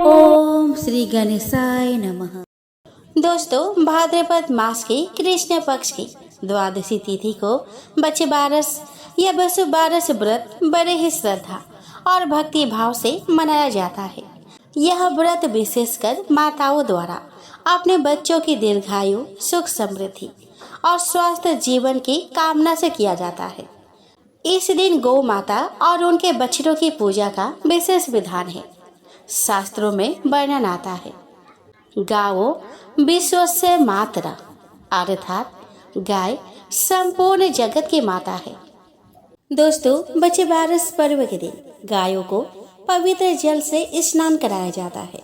ओम श्री गणेशाय नमः। दोस्तों, भाद्रपद मास की कृष्ण पक्ष की द्वादशी तिथि को बच्चे बारस या बसु बारस व्रत बड़े ही श्रद्धा और भक्ति भाव से मनाया जाता है। यह व्रत विशेषकर माताओं द्वारा अपने बच्चों की दीर्घायु, सुख समृद्धि और स्वस्थ जीवन की कामना से किया जाता है। इस दिन गौ माता और उनके बछड़ों की पूजा का विशेष विधान है। शास्त्रों में वर्णन आता है, गावो विश्वस्य मातरा, अर्थात गाय संपूर्ण जगत की माता है। दोस्तों, बच्चे बारस पर्व के दिन गायों को पवित्र जल से स्नान कराया जाता है।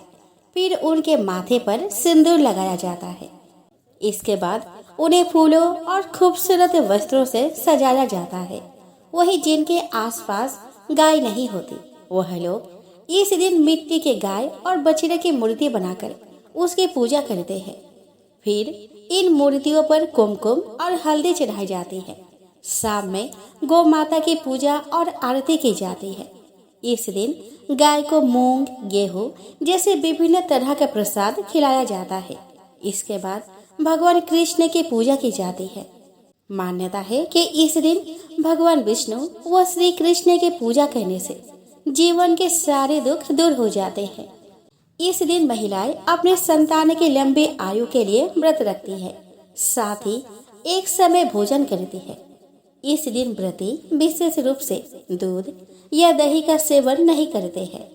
फिर उनके माथे पर सिंदूर लगाया जाता है। इसके बाद उन्हें फूलों और खूबसूरत वस्त्रों से सजाया जाता है। वही जिनके आसपास गाय नहीं होती, वह लोग इस दिन मिट्टी के गाय और बछड़े की मूर्ति बनाकर उसकी पूजा करते हैं। फिर इन मूर्तियों पर कुमकुम और हल्दी चढ़ाई जाती है। शाम में गौ माता की पूजा और आरती की जाती है। इस दिन गाय को मूंग, गेहूं जैसे विभिन्न तरह का प्रसाद खिलाया जाता है। इसके बाद भगवान कृष्ण की पूजा की जाती है। मान्यता है कि इस दिन भगवान विष्णु व श्री कृष्ण की पूजा करने से जीवन के सारे दुख दूर हो जाते हैं। इस दिन महिलाएं अपने संतान की लंबी आयु के लिए व्रत रखती है, साथ ही एक समय भोजन करती है। इस दिन व्रती विशेष रूप से दूध या दही का सेवन नहीं करते हैं।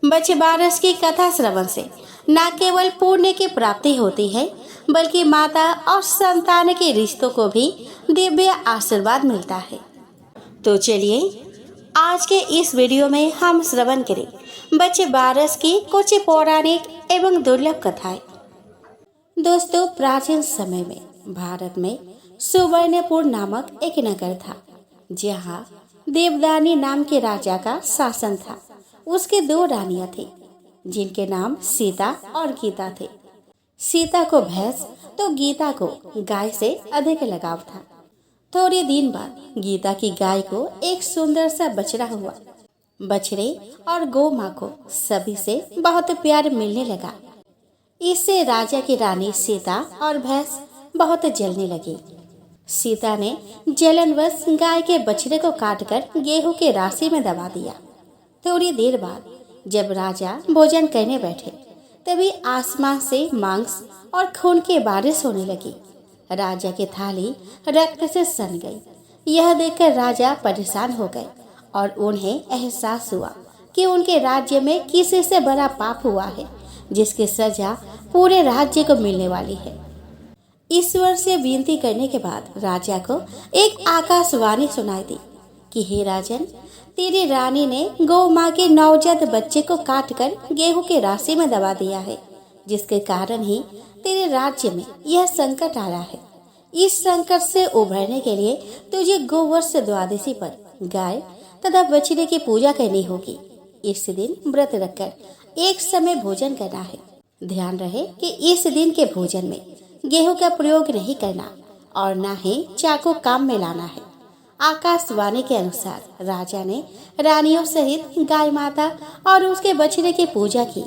बच्चे बारस की कथा श्रवण से न केवल पुण्य की प्राप्ति होती है, बल्कि माता और संतान के रिश्तों को भी दिव्य आशीर्वाद मिलता है। तो चलिए आज के इस वीडियो में हम श्रवण करें बच्चे बारस की कुछ पौराणिक एवं दुर्लभ कथाएं। दोस्तों, प्राचीन समय में भारत में सुवर्णपुर नामक एक नगर था, जहाँ देवदानी नाम के राजा का शासन था। उसके दो रानियां थी, जिनके नाम सीता और गीता थे। सीता को भैंस तो गीता को गाय से अधिक लगाव था। थोड़े दिन बाद गीता की गाय को एक सुंदर सा बछड़ा हुआ। बछड़े और गौ माँ को सभी से बहुत प्यार मिलने लगा। इससे राजा की रानी सीता और भैंस बहुत जलने लगी। सीता ने जलनवश गाय के बछड़े को काटकर गेहूं के राशि में दबा दिया। थोड़ी देर बाद जब राजा भोजन करने बैठे, तभी आसमान से मांस और खून की बारिश होने लगी। राजा की थाली रक्त से सन गई। यह देखकर राजा परेशान हो गए और उन्हें एहसास हुआ कि उनके राज्य में किसी से बड़ा पाप हुआ है, जिसकी सजा पूरे राज्य को मिलने वाली है। ईश्वर से विनती करने के बाद राजा को एक आकाशवाणी सुनाई दी कि हे राजन, तेरी रानी ने गौ माँ के नवजात बच्चे को काटकर गेहूं के राशि में दबा दिया है, जिसके कारण ही तेरे राज्य में यह संकट आया है। इस संकट से उभरने के लिए तुझे गोवर्ष द्वादशी पर गाय तथा बछड़े की पूजा करनी होगी। इस दिन व्रत रखकर एक समय भोजन करना है। ध्यान रहे कि इस दिन के भोजन में गेहूं का प्रयोग नहीं करना और न ही चाकू काम में लाना है। आकाशवाणी के अनुसार राजा ने रानियों सहित गाय माता और उसके बछड़े की पूजा की,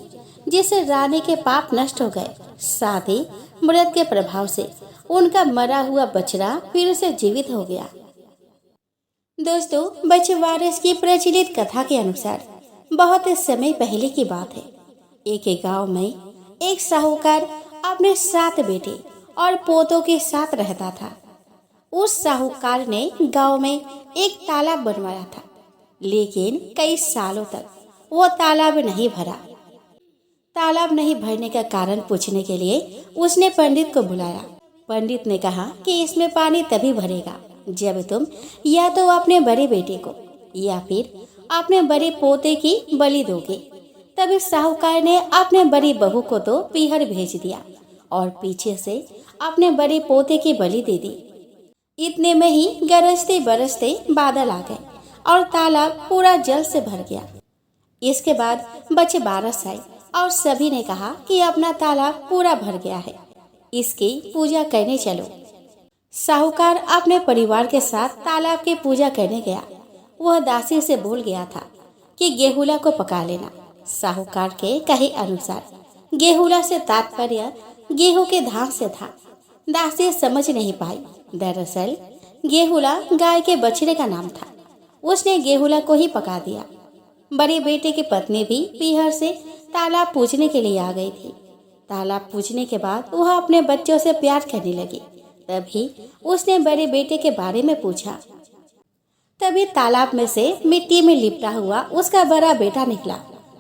जिससे रानी के पाप नष्ट हो गए। साथ ही व्रत के प्रभाव से उनका मरा हुआ बछड़ा फिर से जीवित हो गया। दोस्तों, बच्चे बारस की प्रचलित कथा के अनुसार बहुत समय पहले की बात है। एक गांव में एक साहूकार अपने 7 बेटे और पोतों के साथ रहता था। उस साहूकार ने गांव में एक तालाब बनवाया था, लेकिन कई सालों तक वो तालाब नहीं भरा। तालाब नहीं भरने का कारण पूछने के लिए उसने पंडित को बुलाया। पंडित ने कहा कि इसमें पानी तभी भरेगा जब तुम या तो अपने बड़े बेटे को या फिर अपने बड़े पोते की बलि दोगे। तभी साहूकार ने अपने बड़ी बहू को तो पीहर भेज दिया और पीछे से अपने बड़े पोते की बलि दे दी। इतने में ही गरजते बरसते बादल आ गए और तालाब पूरा जल से भर गया। इसके बाद बच्चे बारस आए और सभी ने कहा कि अपना तालाब पूरा भर गया है, इसकी पूजा करने चलो। साहूकार अपने परिवार के साथ तालाब की पूजा करने गया। वह दासी से बोल गया था कि गेहुला को पका लेना, साहूकार के कहे अनुसार गेहूला से तात्पर्य गेहूं के धान से था। दासी समझ नहीं पाई। दरअसल गेहूला गाय के बछड़े का नाम था। उसने गेहूला को ही पका दिया। बड़े बेटे की पत्नी भी पीहर से तालाब पूजने के लिए आ गई थी। तालाब पूजने के बाद वह अपने बच्चों से प्यार करने लगी। तभी उसने बड़े बेटे के बारे में पूछा। तभी तालाब में से मिट्टी में लिपटा हुआ उसका बड़ा बेटा निकला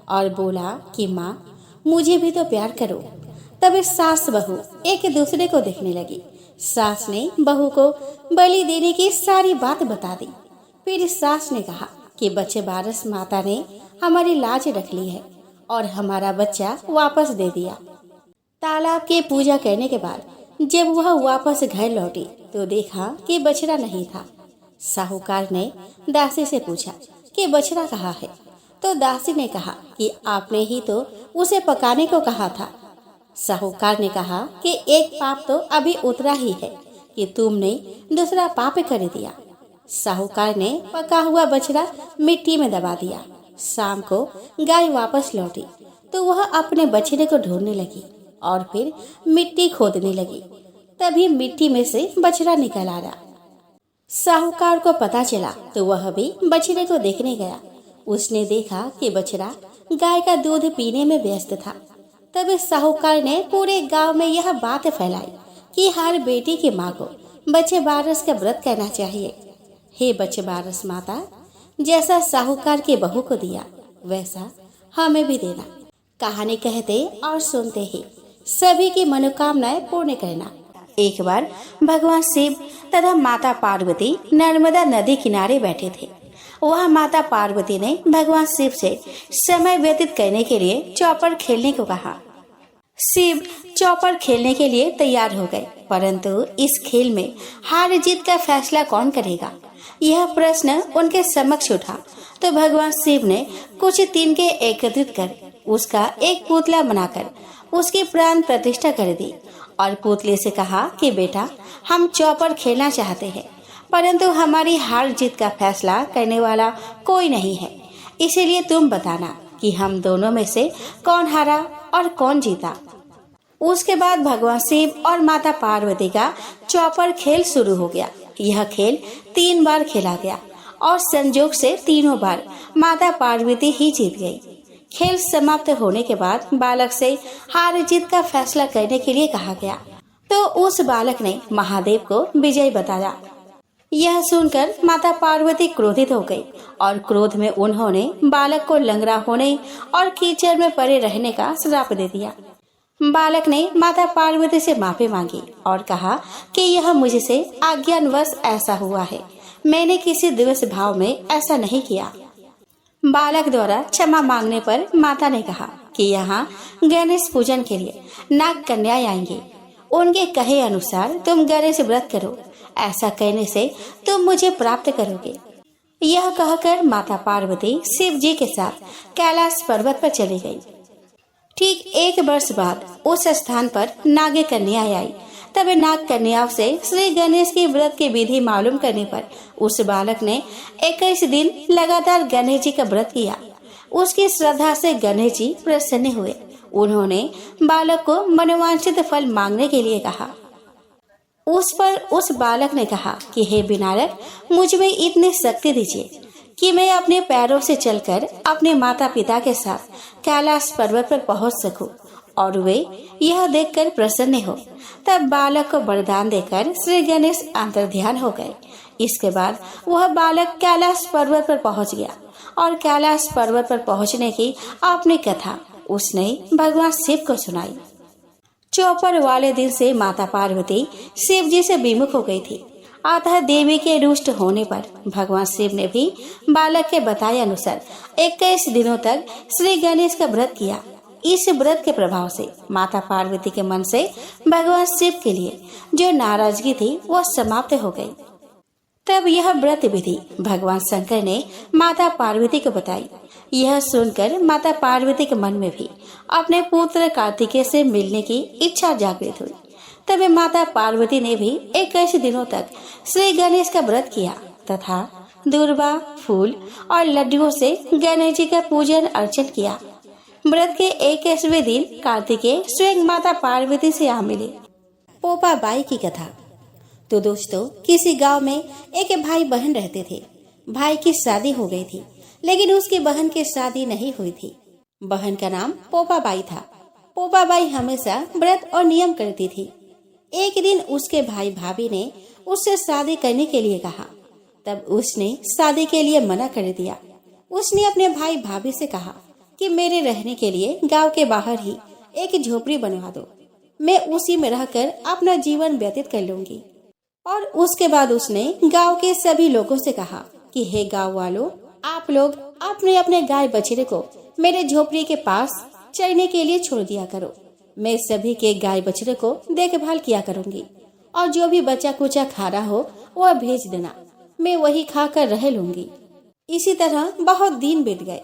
और बोला कि माँ, मुझे भी तो प्यार करो। तभी सास बहू एक दूसरे को देखने लगी। सास ने बहू को बलि देने की सारी बात बता दी। फिर सास ने कहा कि बच्चे बारस माता ने हमारी लाज रख ली है और हमारा बच्चा वापस दे दिया। तालाब की पूजा करने के बाद जब वह वापस घर लौटी तो देखा कि बछड़ा नहीं था। साहूकार ने दासी से पूछा कि बछड़ा कहाँ है? तो दासी ने कहा कि आपने ही तो उसे पकाने को कहा था। साहूकार ने कहा कि एक पाप तो अभी उतरा ही है कि तुमने दूसरा पाप कर दिया। साहूकार ने पका हुआ बछड़ा मिट्टी में दबा दिया। शाम को गाय वापस लौटी तो वह अपने बछड़े को ढूंढने लगी और फिर मिट्टी खोदने लगी। तभी मिट्टी में से बछड़ा निकल आया। साहूकार को पता चला तो वह भी बछड़े को देखने गया। उसने देखा कि बछड़ा गाय का दूध पीने में व्यस्त था। तब साहूकार ने पूरे गांव में यह बात फैलाई कि हर बेटी की माँ को बच्चे बारस का व्रत करना चाहिए। हे बच्चे बारस माता, जैसा साहूकार की बहू को दिया वैसा हमें भी देना। कहानी कहते और सुनते ही सभी की मनोकामनाएं पूर्ण करना। एक बार भगवान शिव तथा माता पार्वती नर्मदा नदी किनारे बैठे थे। वहाँ माता पार्वती ने भगवान शिव से समय व्यतीत करने के लिए चौपर खेलने को कहा। शिव चौपर खेलने के लिए तैयार हो गए, परंतु इस खेल में हार जीत का फैसला कौन करेगा, यह प्रश्न उनके समक्ष उठा। तो भगवान शिव ने कुछ तिनके एकत्रित कर उसका एक पुतला बनाकर उसकी प्राण प्रतिष्ठा कर दी और पुतले से कहा कि बेटा, हम चौपर खेलना चाहते हैं, परंतु हमारी हार जीत का फैसला करने वाला कोई नहीं है। इसीलिए तुम बताना कि हम दोनों में से कौन हारा और कौन जीता। उसके बाद भगवान शिव और माता पार्वती का चौपर खेल शुरू हो गया। यह खेल 3 बार खेला गया और संजोग से तीनों बार माता पार्वती ही जीत गई। खेल समाप्त होने के बाद बालक से हार जीत का फैसला करने के लिए कहा गया, तो उस बालक ने महादेव को विजय बताया। यह सुनकर माता पार्वती क्रोधित हो गई और क्रोध में उन्होंने बालक को लंगड़ा होने और कीचड़ में पड़े रहने का श्राप दे दिया। बालक ने माता पार्वती से माफी मांगी और कहा कि यह मुझसे अज्ञानवश ऐसा हुआ है, मैंने किसी दिवस भाव में ऐसा नहीं किया। बालक द्वारा क्षमा मांगने पर माता ने कहा कि यहाँ गणेश पूजन के लिए नाग कन्याएं आएंगी। उनके कहे अनुसार तुम गणेश व्रत करो, ऐसा करने से तुम मुझे प्राप्त करोगे। यह कहकर माता पार्वती शिव जी के साथ कैलाश पर्वत पर चली गई। ठीक 1 वर्ष बाद उस स्थान पर नाग कन्याएं आई। तब नाग कन्याओं से श्री गणेश की व्रत की विधि मालूम करने पर उस बालक ने 21 दिन लगातार गणेश जी का व्रत किया। उसकी श्रद्धा से गणेश जी प्रसन्न हुए। उन्होंने बालक को मनोवांछित फल मांगने के लिए कहा। उस पर उस बालक ने कहा कि हे विनायक, मुझ में इतनी शक्ति दीजिए कि मैं अपने पैरों से चलकर अपने माता पिता के साथ कैलाश पर्वत पर पहुंच सकूं और वे यह देखकर प्रसन्न हो। तब बालक को वरदान देकर श्री गणेश अंतर्ध्यान हो गए। इसके बाद वह बालक कैलाश पर्वत पर पहुंच गया और कैलाश पर्वत पर पहुंचने की अपनी कथा उसने भगवान शिव को सुनाई। चौपर वाले दिन से माता पार्वती शिव जी से विमुख हो गई थी। अतः देवी के रुष्ट होने पर भगवान शिव ने भी बालक के बताए अनुसार 21 दिनों तक श्री गणेश का व्रत किया। इस व्रत के प्रभाव से माता पार्वती के मन से भगवान शिव के लिए जो नाराजगी थी वह समाप्त हो गई। तब यह व्रत विधि भगवान शंकर ने माता पार्वती को बताई। यह सुनकर माता पार्वती के मन में भी अपने पुत्र कार्तिकेय से मिलने की इच्छा जागृत हुई। तब माता पार्वती ने भी 21 दिनों तक श्री गणेश का व्रत किया तथा दूर्वा, फूल और लड्डुओं से गणेश जी का पूजन अर्चन किया। व्रत के 21वें दिन कार्तिकेय स्वयं माता पार्वती से आ मिले। पोपा बाई की कथा। तो दोस्तों, किसी गांव में एक भाई बहन रहते थे। भाई की शादी हो गई थी, लेकिन उसकी बहन की शादी नहीं हुई थी। बहन का नाम पोपा बाई था। पोपा बाई हमेशा व्रत और नियम करती थी। एक दिन उसके भाई भाभी ने उससे शादी करने के लिए कहा। तब उसने शादी के लिए मना कर दिया। उसने अपने भाई भाभी से कहा कि मेरे रहने के लिए गांव के बाहर ही एक झोपड़ी बनवा दो। मैं उसी में रहकर अपना जीवन व्यतीत कर लूंगी। और उसके बाद उसने गांव के सभी लोगों से कहा कि हे गांव वालों, आप लोग अपने अपने गाय बछड़े को मेरे झोपड़ी के पास चरने के लिए छोड़ दिया करो। मैं सभी के गाय बछड़े को देखभाल किया करूंगी और जो भी बचा कुचा खा रहा हो वह भेज देना, मैं वही खाकर रह लूंगी। इसी तरह बहुत दिन बीत गए।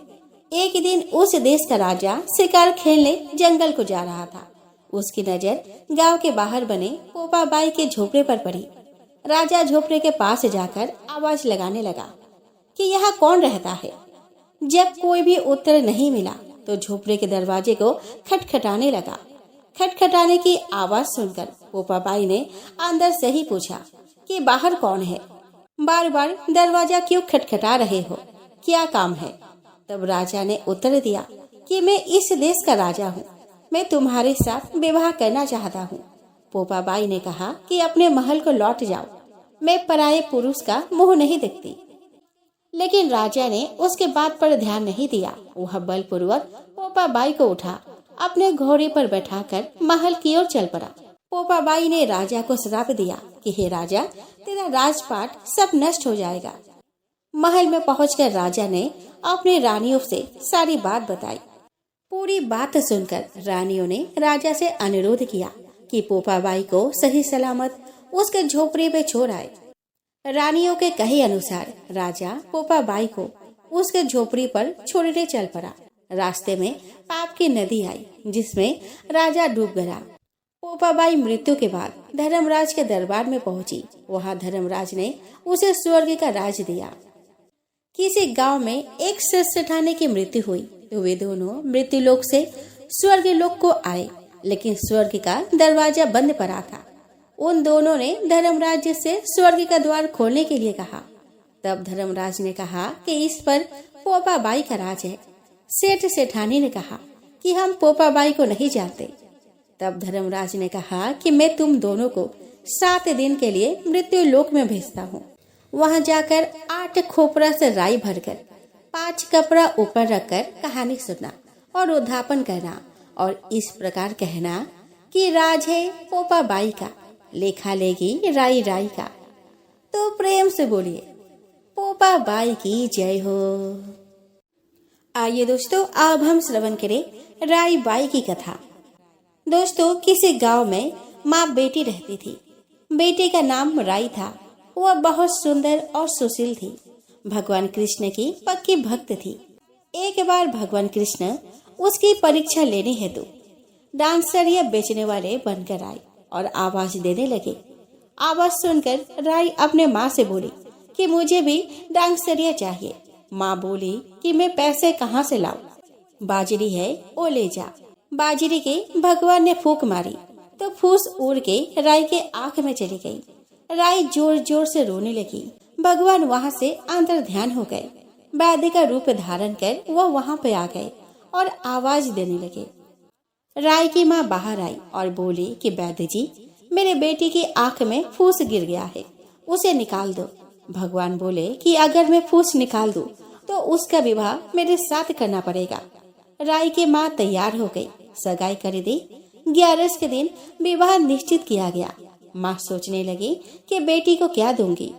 एक दिन उस देश का राजा शिकार खेलने जंगल को जा रहा था। उसकी नजर गांव के बाहर बने पोपा बाई के झोपड़े पर पड़ी। राजा झोपड़े के पास जाकर आवाज लगाने लगा कि यहाँ कौन रहता है। जब कोई भी उत्तर नहीं मिला तो झोपड़े के दरवाजे को खटखटाने लगा। खटखटाने की आवाज सुनकर पोपा बाई ने अंदर से ही पूछा कि बाहर कौन है, बार बार दरवाजा क्यों खटखटा रहे हो, क्या काम है। तब राजा ने उत्तर दिया कि मैं इस देश का राजा हूँ, मैं तुम्हारे साथ विवाह करना चाहता हूँ। पोपा बाई ने कहा कि अपने महल को लौट जाओ, मैं पराये पुरुष का मुंह नहीं देखती। लेकिन राजा ने उसके बात पर ध्यान नहीं दिया। वह बलपूर्वक पोपा बाई को उठा अपने घोड़े पर बैठाकर महल की ओर चल पड़ा। पोपा बाई ने राजा को श्राप दिया कि हे राजा, तेरा राजपाट सब नष्ट हो जाएगा। महल में पहुंचकर राजा ने अपने रानियों से सारी बात बताई। पूरी बात सुनकर रानियों ने राजा से अनुरोध किया कि पोपा बाई को सही सलामत उसके झोपड़े पे छोड़ आए। रानियों के कहे अनुसार राजा पोपा बाई को उसके झोपड़ी पर छोड़ने चल पड़ा। रास्ते में पाप की नदी आई जिसमें राजा डूब गया। पोपा बाई मृत्यु के बाद धर्मराज के दरबार में पहुंची। वहां धर्मराज ने उसे स्वर्ग का राज दिया। किसी गांव में एक सेठानी की मृत्यु हुई तो वे दोनों मृत्यु लोक से स्वर्ग लोक को आए, लेकिन स्वर्ग का दरवाजा बंद पड़ा था। उन दोनों ने धर्मराज से स्वर्ग का द्वार खोलने के लिए कहा। तब धर्मराज ने कहा कि इस पर पोपा बाई का राज है। सेठ सेठानी ने कहा कि हम पोपा बाई को नहीं जानते। तब धर्मराज ने कहा कि मैं तुम दोनों को 7 दिन के लिए मृत्यु लोक में भेजता हूँ। वहाँ जाकर 8 खोपरा से राई भरकर 5 कपड़ा ऊपर रखकर कहानी सुनना और उद्धापन करना और इस प्रकार कहना कि राज है पोपा बाई का, लेखा लेगी राई राई का। तो प्रेम से बोलिए पोपा बाई की जय हो। आइए दोस्तों, अब हम श्रवण करें राई बाई की कथा। दोस्तों, किसी गांव में माँ बेटी रहती थी। बेटी का नाम राई था। वह बहुत सुंदर और सुशील थी। भगवान कृष्ण की पक्की भक्त थी। एक बार भगवान कृष्ण उसकी परीक्षा लेने हेतु डांसरिया बेचने वाले बनकर आए और आवाज देने लगे। आवाज सुनकर राई अपने माँ से बोली कि मुझे भी डांसरिया चाहिए। माँ बोली कि मैं पैसे कहाँ से लाऊं? बाजरी है वो ले जा। बाजरी के भगवान ने फूंक मारी तो फूस उड़ के राई के आंख में चली गई। राई जोर जोर से रोने लगी। भगवान वहाँ से अंतर ध्यान हो गए। वैद्य का रूप धारण कर वह वहाँ पे आ गए और आवाज देने लगे। राई की माँ बाहर आई और बोली कि वैद्य जी, मेरे बेटी की आंख में फूस गिर गया है, उसे निकाल दो। भगवान बोले कि अगर मैं फूस निकाल दूं तो उसका विवाह मेरे साथ करना पड़ेगा। राई की माँ तैयार हो गई, सगाई कर दी। 11 के दिन विवाह निश्चित किया गया। माँ सोचने लगी कि बेटी को क्या दूंगी।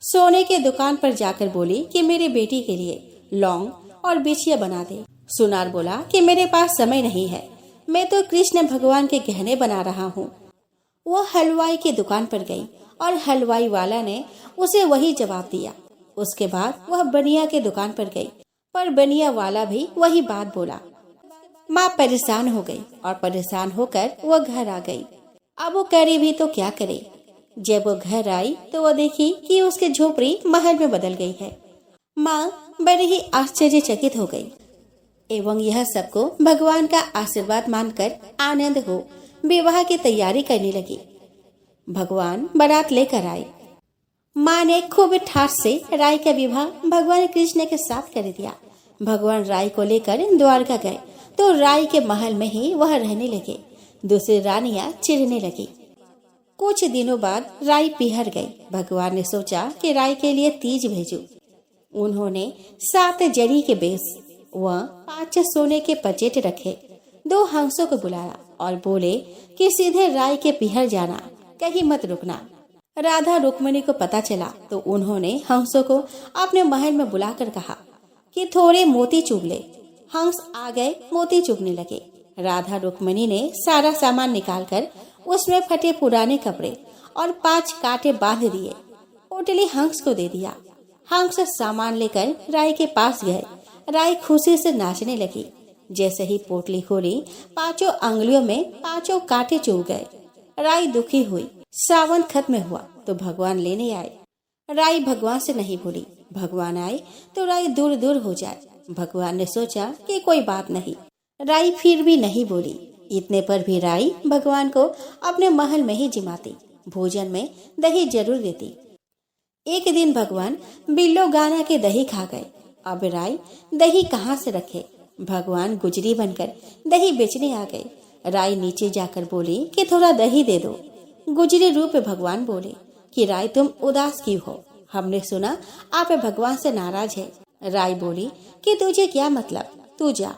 सोने के दुकान पर जाकर बोली कि मेरी बेटी के लिए लौंग और बिछिया बना दे। सुनार बोला कि मेरे पास समय नहीं है, मैं तो कृष्ण भगवान के गहने बना रहा हूँ। वो हलवाई की दुकान पर गई और हलवाई वाला ने उसे वही जवाब दिया। उसके बाद वह बनिया के दुकान पर गई, पर बनिया वाला भी वही बात बोला। माँ परेशान हो गई और परेशान होकर वो घर आ गई। अब वो करे भी तो क्या करे। जब वो घर आई तो वो देखी कि उसकी झोपड़ी महल में बदल गई है। माँ बड़ी ही आश्चर्यचकित हो गई। एवं यह सबको भगवान का आशीर्वाद मानकर आनंद हो विवाह की तैयारी करने लगी। भगवान बारात लेकर आए। माँ ने खूब ठाठ से राय का विवाह भगवान कृष्ण के साथ कर दिया। भगवान राय को लेकर द्वारका गए तो राय के महल में ही वह रहने लगे। दूसरी रानियां चिढ़ने लगी। कुछ दिनों बाद राय पिहर गई। भगवान ने सोचा कि राय के लिए तीज भेजूं। उन्होंने 7 जरी के बेस व 5 सोने के पचेट रखे। 2 हंसों को बुलाया और बोले कि सीधे राय के पिहर जाना, कहीं मत रुकना। राधा रुक्मिणी को पता चला तो उन्होंने हंसों को अपने महल में बुलाकर कहा कि थोड़े मोती चुग ले। हंस आ गए, मोती चुगने लगे। राधा रुक्मिणी ने सारा सामान निकालकर उसमें फटे पुराने कपड़े और 5 कांटे बांध दिए। पोटली हंस को दे दिया। हंस सामान लेकर राय के पास गए। राय खुशी से नाचने लगी। जैसे ही पोटली खोली, 5 अंगुलियों में 5 कांटे चुभ गए। राय दुखी हुई। सावन खत्म हुआ तो भगवान लेने आए। राय भगवान से नहीं बोली। भगवान आए तो राय दूर दूर हो जाए। भगवान ने सोचा कि कोई बात नहीं। राय फिर भी नहीं बोली। इतने पर भी राय भगवान को अपने महल में ही जिमाती। भोजन में दही जरूर देती। एक दिन भगवान बिल्लो गाना के दही खा गए। अब राय दही कहाँ से रखे। भगवान गुजरी बनकर दही बेचने आ गए। राय नीचे जाकर बोली कि थोड़ा दही दे दो। गुजरी रूप भगवान बोले कि राय तुम उदास क्यों हो, हमने सुना आप भगवान से नाराज है। राय बोली कि तुझे क्या मतलब, तू जा।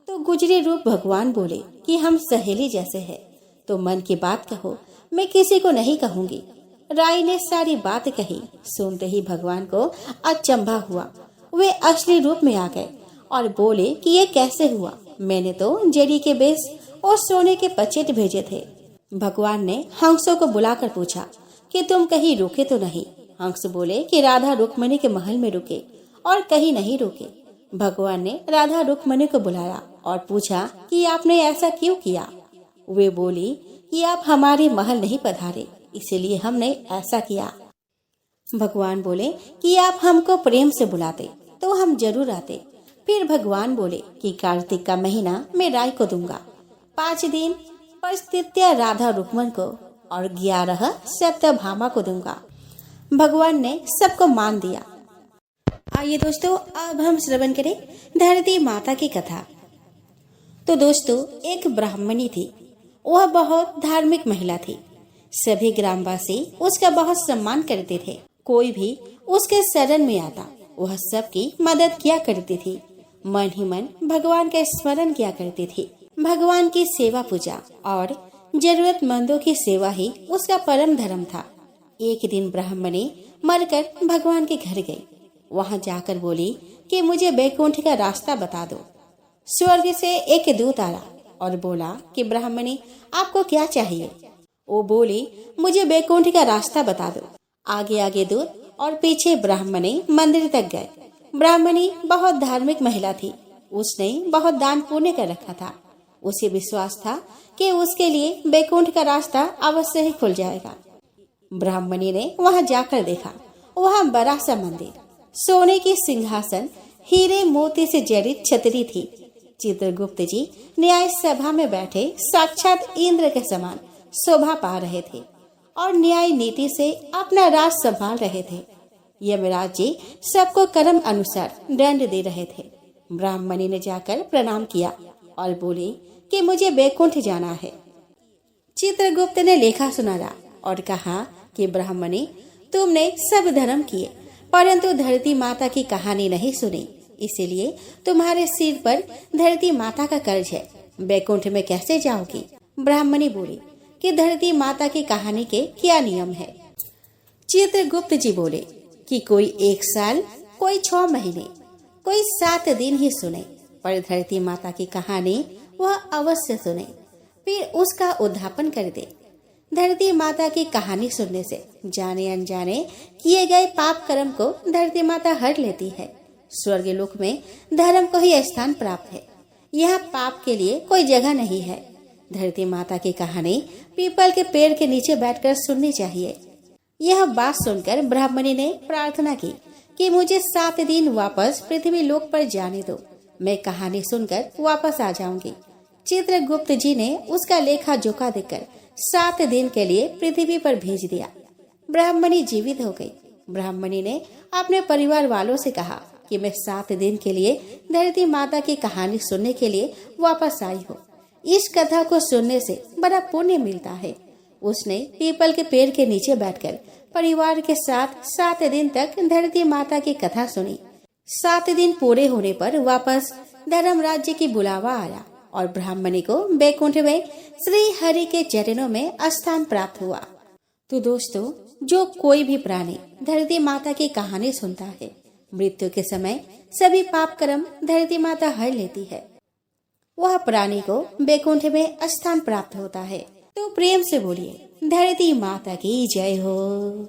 तो गुजरी रूप भगवान बोले कि हम सहेली जैसे हैं, तो मन की बात कहो, मैं किसी को नहीं कहूँगी। राय ने सारी बात कही। सुनते ही भगवान को अचंभा हुआ। वे असली रूप में आ गए और बोले कि ये कैसे हुआ, मैंने तो जरी के बेस और सोने के पचेट भेजे थे। भगवान ने हंसों को बुलाकर पूछा कि तुम कहीं रुके तो नहीं। हंस बोले कि राधा रुक्मिणी के महल में रुके और कहीं नहीं रुके। भगवान ने राधा रुक्मिणी को बुलाया और पूछा कि आपने ऐसा क्यों किया। वे बोली कि आप हमारे महल नहीं पधारे, इसीलिए हमने ऐसा किया। भगवान बोले कि आप हमको प्रेम से बुलाते तो हम जरूर आते। फिर भगवान बोले कि कार्तिक का महीना मैं राय को दूंगा, 5 दिन परिस्थितिया राधा रुक्मन को और 11 सत्यभामा को दूंगा। भगवान ने सबको मान दिया। आइए दोस्तों, अब हम श्रवण करें धरती माता की कथा। तो दोस्तों, एक ब्राह्मणी थी। वह बहुत धार्मिक महिला थी। सभी ग्रामवासी उसका बहुत सम्मान करते थे। कोई भी उसके शरण में आता, वह सबकी मदद किया करती थी। मन ही मन भगवान का स्मरण किया करती थी। भगवान की सेवा पूजा और जरूरतमंदों की सेवा ही उसका परम धर्म था। एक दिन ब्राह्मणी मरकर भगवान के घर गई। वहां जाकर बोली कि मुझे बैकुंठ का रास्ता बता दो। स्वर्ग से एक दूत आया और बोला कि ब्राह्मणी, आपको क्या चाहिए। वो बोली, मुझे बैकुंठ का रास्ता बता दो। आगे आगे दूत और पीछे ब्राह्मणी मंदिर तक गए। ब्राह्मणी बहुत धार्मिक महिला थी। उसने बहुत दान पुण्य कर रखा था। उसे विश्वास था कि उसके लिए बैकुंठ का रास्ता अवश्य ही खुल जाएगा। ब्राह्मणी ने वहां जाकर देखा। वहां बड़ा सा मंदिर, सोने की सिंहासन, हीरे मोती से जड़ित छतरी थी। चित्रगुप्त जी न्याय सभा में बैठे साक्षात इंद्र के समान शोभा पा रहे थे और न्याय नीति से अपना राज संभाल रहे थे। यमराज जी सबको कर्म अनुसार दंड दे रहे थे। ब्राह्मणी ने जाकर प्रणाम किया और बोली कि मुझे बैकुंठ जाना है। चित्रगुप्त ने लेखा सुनाया और कहा कि ब्राह्मणी, तुमने सब धर्म किए परंतु धरती माता की कहानी नहीं सुनी, इसीलिए तुम्हारे सिर पर धरती माता का कर्ज है। बैकुंठ में कैसे जाओगी। ब्राह्मणी बोली कि धरती माता की कहानी के क्या नियम है। चित्रगुप्त जी बोले कि कोई 1 साल, कोई 6 महीने, कोई 7 दिन ही सुने, पर धरती माता की कहानी वह अवश्य सुने, फिर उसका उद्धापन कर दे। धरती माता की कहानी सुनने से जाने अनजाने किए गए पाप कर्म को धरती माता हर लेती है। स्वर्ग लोक में धर्म को ही स्थान प्राप्त है। यहाँ पाप के लिए कोई जगह नहीं है। धरती माता की कहानी पीपल के पेड़ के नीचे बैठकर सुननी चाहिए। यह बात सुनकर ब्राह्मणी ने प्रार्थना की कि मुझे 7 दिन वापस पृथ्वी लोक पर जाने दो। मैं कहानी सुनकर वापस आ जाऊंगी। चित्रगुप्त जी ने उसका लेखा जोखा देकर 7 दिन के लिए पृथ्वी पर भेज दिया। ब्राह्मणी जीवित हो गई। ब्राह्मणी ने अपने परिवार वालों से कहा कि मैं 7 दिन के लिए धरती माता की कहानी सुनने के लिए वापस आई हूँ। इस कथा को सुनने से बड़ा पुण्य मिलता है। उसने पीपल के पेड़ के नीचे बैठकर परिवार के साथ 7 दिन तक धरती माता की कथा सुनी। 7 दिन पूरे होने पर वापस धर्म राज्य की बुलावा आया और ब्राह्मणी को बैकुंठ में श्री हरि के चरणों में स्थान प्राप्त हुआ। तो दोस्तों, जो कोई भी प्राणी धरती माता की कहानी सुनता है, मृत्यु के समय सभी पाप कर्म धरती माता हर लेती है। वह प्राणी को बैकुंठ में स्थान प्राप्त होता है। तो प्रेम से बोलिए धरती माता की जय हो।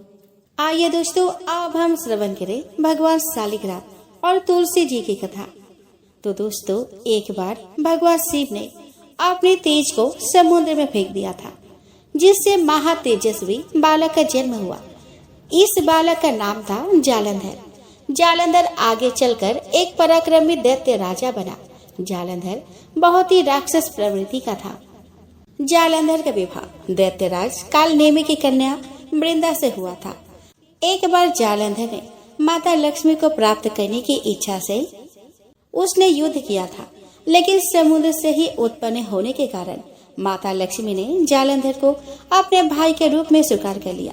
आइए दोस्तों, अब हम श्रवण करें भगवान शालिग्राम और तुलसी जी की कथा। तो दोस्तों, एक बार भगवान शिव ने अपने तेज को समुद्र में फेंक दिया था, जिससे महातेजस्वी बालक का जन्म हुआ। इस बालक का नाम था जालंधर। जालंधर आगे चलकर एक पराक्रमी दैत्य राजा बना। जालंधर बहुत ही राक्षस प्रवृत्ति का था। जालंधर का विवाह दैत्यराज कालनेमी की कन्या वृंदा से हुआ था। एक बार जालंधर ने माता लक्ष्मी को प्राप्त करने की इच्छा से उसने युद्ध किया था, लेकिन समुद्र से ही उत्पन्न होने के कारण माता लक्ष्मी ने जालंधर को अपने भाई के रूप में स्वीकार कर लिया।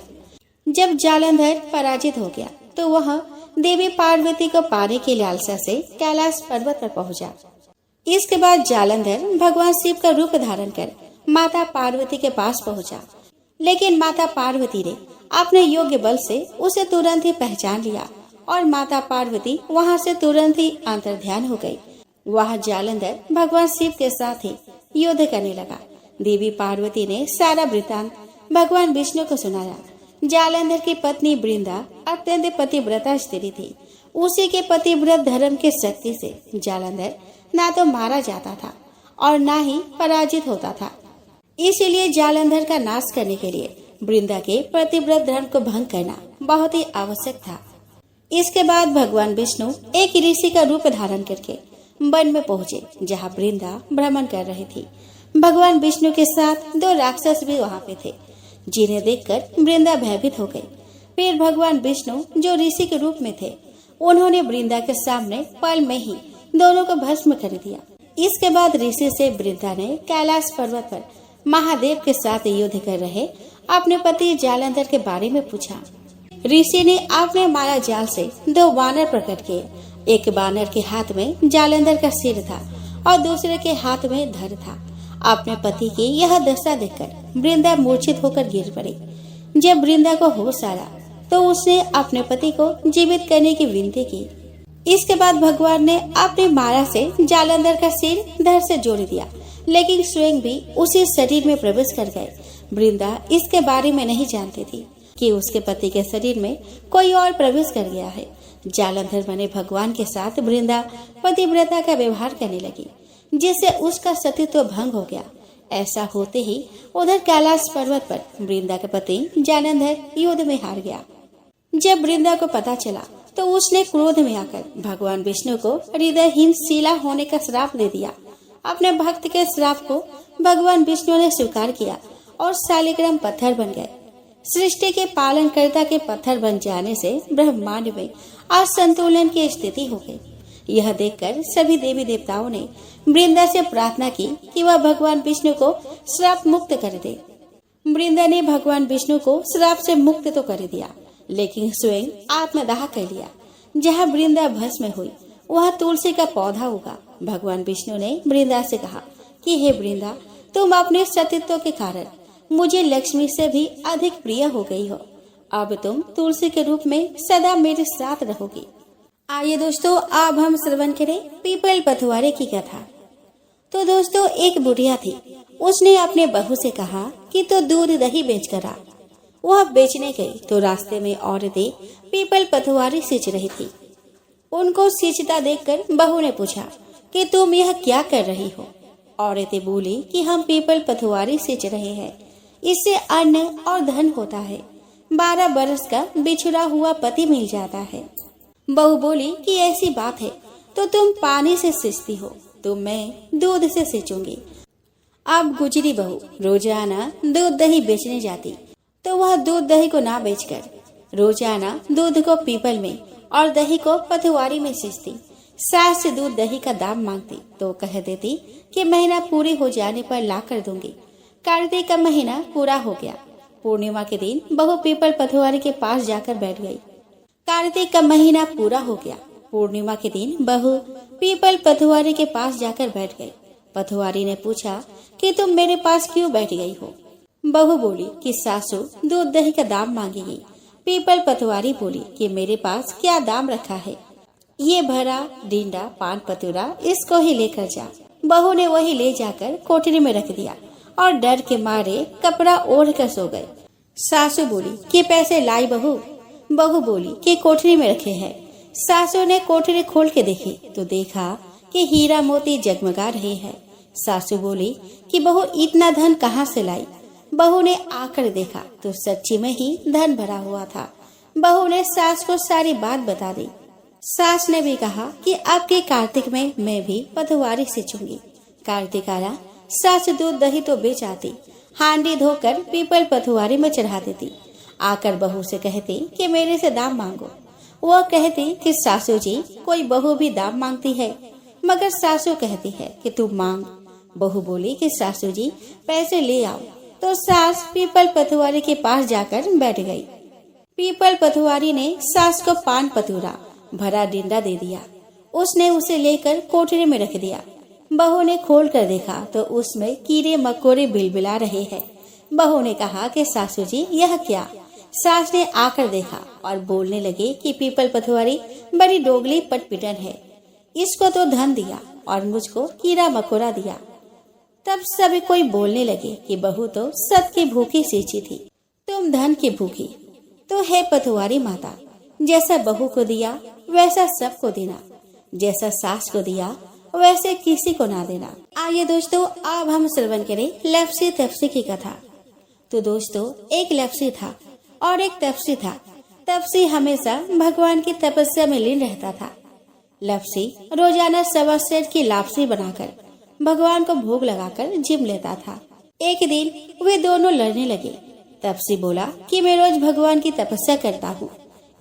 जब जालंधर पराजित हो गया तो वह देवी पार्वती को पाने की लालसा से कैलाश पर्वत पर पहुंचा। इसके बाद जालंधर भगवान शिव का रूप धारण कर माता पार्वती के पास पहुंचा, लेकिन माता पार्वती ने अपने योग्य बल से उसे तुरंत ही पहचान लिया और माता पार्वती वहां से तुरंत ही अंतर्ध्यान हो गई। वह जालंधर भगवान शिव के साथ ही युद्ध करने लगा। देवी पार्वती ने सारा वृतांत भगवान विष्णु को सुनाया। जालंधर की पत्नी वृंदा अत्यंत पतिव्रता स्त्री थी। उसी के पतिव्रत धर्म के शक्ति से जालंधर ना तो मारा जाता था और ना ही पराजित होता था। इसीलिए जालंधर का नाश करने के लिए वृंदा के पतिव्रत धर्म को भंग करना बहुत ही आवश्यक था। इसके बाद भगवान विष्णु एक ऋषि का रूप धारण करके वन में पहुँचे, जहाँ वृंदा भ्रमण कर रही थी। भगवान विष्णु के साथ 2 राक्षस भी वहाँ पे थे, जिन्हें देखकर वृंदा भयभीत हो गई। फिर भगवान विष्णु जो ऋषि के रूप में थे, उन्होंने वृंदा के सामने पल में ही दोनों को भस्म कर दिया। इसके बाद ऋषि से वृंदा ने कैलाश पर्वत पर महादेव के साथ युद्ध कर रहे अपने पति जालंधर के बारे में पूछा। ऋषि ने अपने माया जाल से 2 बानर प्रकट किए। एक बानर के हाथ में जालंधर का सिर था और दूसरे के हाथ में धड़ था। अपने पति की यह दशा देखकर वृंदा मूर्छित होकर गिर पड़ी। जब वृंदा को होश आया तो उसने अपने पति को जीवित करने की विनती की। इसके बाद भगवान ने अपनी माया से जालंधर का सिर धड़ से जोड़ दिया, लेकिन स्वयं भी उसी शरीर में प्रवेश कर गए। वृंदा इसके बारे में नहीं जानती थी कि उसके पति के शरीर में कोई और प्रवेश कर गया है। जालंधर बने भगवान के साथ वृंदा पतिव्रता का व्यवहार करने लगी, जिससे उसका सतीत्व भंग हो गया। ऐसा होते ही उधर कैलाश पर्वत पर वृंदा का पति जालंधर युद्ध में हार गया। जब वृंदा को पता चला तो उसने क्रोध में आकर भगवान विष्णु को हृदयहीन शिला होने का श्राप दे दिया। अपने भक्त के श्राप को भगवान विष्णु ने स्वीकार किया और शालिग्राम पत्थर बन गए। सृष्टि के पालनकर्ता के पत्थर बन जाने से ब्रह्मांड में असंतुलन की स्थिति हो गई। यह देखकर सभी देवी देवताओं ने वृंदा से प्रार्थना की कि वह भगवान विष्णु को श्राप मुक्त कर दे। वृंदा ने भगवान विष्णु को श्राप से मुक्त तो कर दिया, लेकिन स्वयं आत्मदाह कर लिया। जहाँ वृंदा भस्म हुई वह तुलसी का पौधा उगा। भगवान विष्णु ने वृंदा से कहा कि हे वृंदा, तुम अपने सतीत्व के कारण मुझे लक्ष्मी से भी अधिक प्रिय हो गई हो। अब तुम तुलसी के रूप में सदा मेरे साथ रहोगी। आइए दोस्तों, अब हम श्रवण करें पीपल पथवारे की कथा। तो दोस्तों, एक बुढ़िया थी। उसने अपने बहू से कहा कि तो दूध दही बेच कर आ। वह बेचने गई तो रास्ते में औरतें पीपल पथवारी सींच रही थी। उनको सींचता देखकर बहू ने पूछा कि तुम यह क्या कर रही हो। औरतें बोली कि हम पीपल पथवारी सींच रहे हैं, इससे अन्न और धन होता है। 12 बरस का बिछड़ा हुआ पति मिल जाता है। बहू बोली कि ऐसी बात है तो तुम पानी से सींचती हो, तो मैं दूध से सींचूंगी। अब गुजरी बहू रोजाना दूध दही बेचने जाती, तो वह दूध दही को ना बेचकर रोजाना दूध को पीपल में और दही को पथवारी में सींचती। सास से दूध दही का दाम मांगती तो कह देती कि महीना पूरी हो जाने पर ला कर दूंगी। कार्तिक का महीना पूरा हो गया। पूर्णिमा के दिन बहू पीपल पथवारी के पास जाकर बैठ गई। कार्तिक का महीना पूरा हो गया। पूर्णिमा के दिन बहू पीपल पथवारी के पास जाकर बैठ गई। पथवारी ने पूछा कि तुम मेरे पास क्यों बैठ गई हो? बहू बोली कि सासू दूध दही का दाम मांगेगी। पीपल पथवारी बोली कि मेरे पास क्या दाम रखा है, ये भरा डींडा पान पतूरा, इसको ही लेकर जा। बहू ने वही ले जाकर कोठरी में रख दिया और डर के मारे कपड़ा ओढ़ कर सो गए। सासू बोली कि पैसे लाई बहू? बहू बोली कि कोठरी में रखे हैं। सासू ने कोठरी खोल के देखी तो देखा कि हीरा मोती जगमगा रहे हैं। सासू बोली कि बहू इतना धन कहाँ से लाई? बहू ने आकर देखा तो सच्ची में ही धन भरा हुआ था। बहू ने सास को सारी बात बता दी। सास ने भी कहा कि अब के कार्तिक में मैं भी पथवारी सींचूंगी। कार्तिक आया, सास दूध दही तो बेच आती, हांडी धोकर पीपल पथवारी में चढ़ा देती। आकर बहू से कहती कि मेरे से दाम मांगो। वह कहती कि सासू जी, कोई बहू भी दाम मांगती है, मगर सासू कहती है कि तू मांग। बहू बोली कि सासू जी पैसे ले आओ। तो सास पीपल पथवारी के पास जाकर बैठ गई। पीपल पथवारी ने सास को पान पतूरा भरा डींडा दे दिया। उसने उसे लेकर कोठरी में रख दिया। बहू ने खोल कर देखा तो उसमें कीड़े मकोड़े बिलबिला रहे हैं। बहू ने कहा कि सासू जी यह क्या? सास ने आकर देखा और बोलने लगे कि पीपल पथवारी बड़ी डोगली पटपिटन है, इसको तो धन दिया और मुझको कीड़ा मकोड़ा दिया। तब सभी कोई बोलने लगे कि बहू तो सबकी भूखी सींची थी, तुम धन की भूखी। तो है पथवारी माता, जैसा बहू को दिया वैसा सबको देना, जैसा सास को दिया वैसे किसी को ना देना। आइए दोस्तों, अब हम श्रवण करें लफ्सी तफ्सी की कथा। तो दोस्तों, एक लफ्सी था और एक तफ्सी था। तफ्सी हमेशा भगवान की तपस्या में लीन रहता था। लफ्सी रोजाना सवा सेर की लापसी बनाकर भगवान को भोग लगाकर जिम लेता था। एक दिन वे दोनों लड़ने लगे। तफ्सी बोला कि मैं रोज भगवान की तपस्या करता हूँ,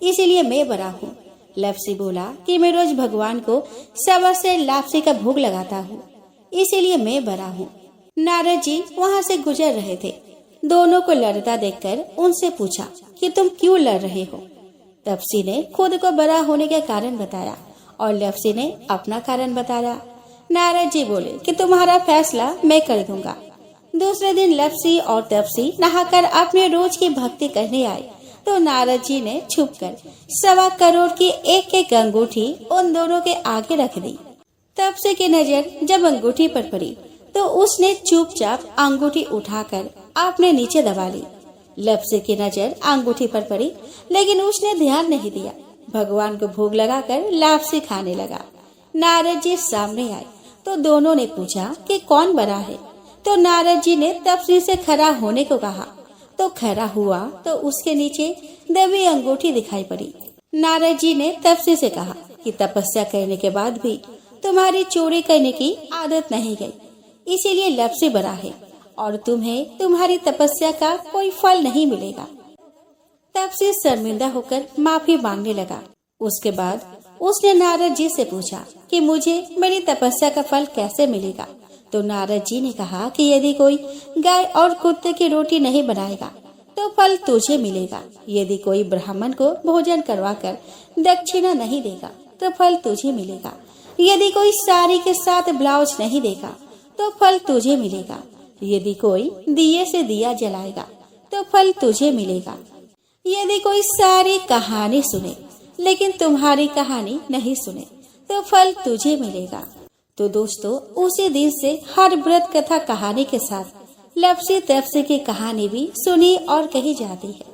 इसीलिए मैं बड़ा हूँ। लफ्सी बोला कि मैं रोज भगवान को सवा सेर लापसी का भोग लगाता हूँ, इसीलिए मैं बड़ा हूँ। नारद जी वहाँ से गुजर रहे थे। दोनों को लड़ता देखकर उनसे पूछा कि तुम क्यों लड़ रहे हो? तफ्सी ने खुद को बड़ा होने का कारण बताया और लफ्सी ने अपना कारण बताया। नारद जी बोले कि तुम्हारा फैसला मैं कर दूंगा। दूसरे दिन लफ्सी और तफ्सी नहाकर अपने रोज की भक्ति करने आए तो नारद जी ने छुपकर 1.25 करोड़ की एक अंगूठी उन दोनों के आगे रख दी। तफ्सी की नजर जब अंगूठी पर पड़ी तो उसने चुपचाप अंगूठी उठाकर अपने नीचे दबा ली। लफ्सी की नजर अंगूठी पर पड़ी लेकिन उसने ध्यान नहीं दिया। भगवान को भोग लगाकर लापसी खाने लगा। नारद जी सामने आए तो दोनों ने पूछा कि कौन बड़ा है। तो नारद जी ने तफ्सी से खड़ा होने को कहा तो खड़ा हुआ तो उसके नीचे दबी अंगूठी दिखाई पड़ी। नारद जी ने तफ्सी से कहा कि तपस्या करने के बाद भी तुम्हारी चोरी करने की आदत नहीं गई, इसीलिए लफ्सी बड़ा है और तुम्हें तुम्हारी तपस्या का कोई फल नहीं मिलेगा। तफ्सी शर्मिंदा होकर माफी मांगने लगा। उसके बाद उसने नारद जी से पूछा कि मुझे मेरी तपस्या का फल कैसे मिलेगा। तो नारद जी ने कहा कि यदि कोई गाय और कुत्ते की रोटी नहीं बनाएगा तो फल तुझे मिलेगा। यदि कोई ब्राह्मण को भोजन करवाकर दक्षिणा नहीं देगा तो फल तुझे मिलेगा। यदि कोई साड़ी के साथ ब्लाउज नहीं देगा तो फल तुझे मिलेगा। यदि कोई दिए से दिया जलाएगा तो फल तुझे मिलेगा। यदि कोई सारी कहानी सुने लेकिन तुम्हारी कहानी नहीं सुने तो फल तुझे मिलेगा। तो दोस्तों, उसी दिन से हर व्रत कथा कहानी के साथ लफ्सी तफ्सी की कहानी भी सुनी और कही जाती है।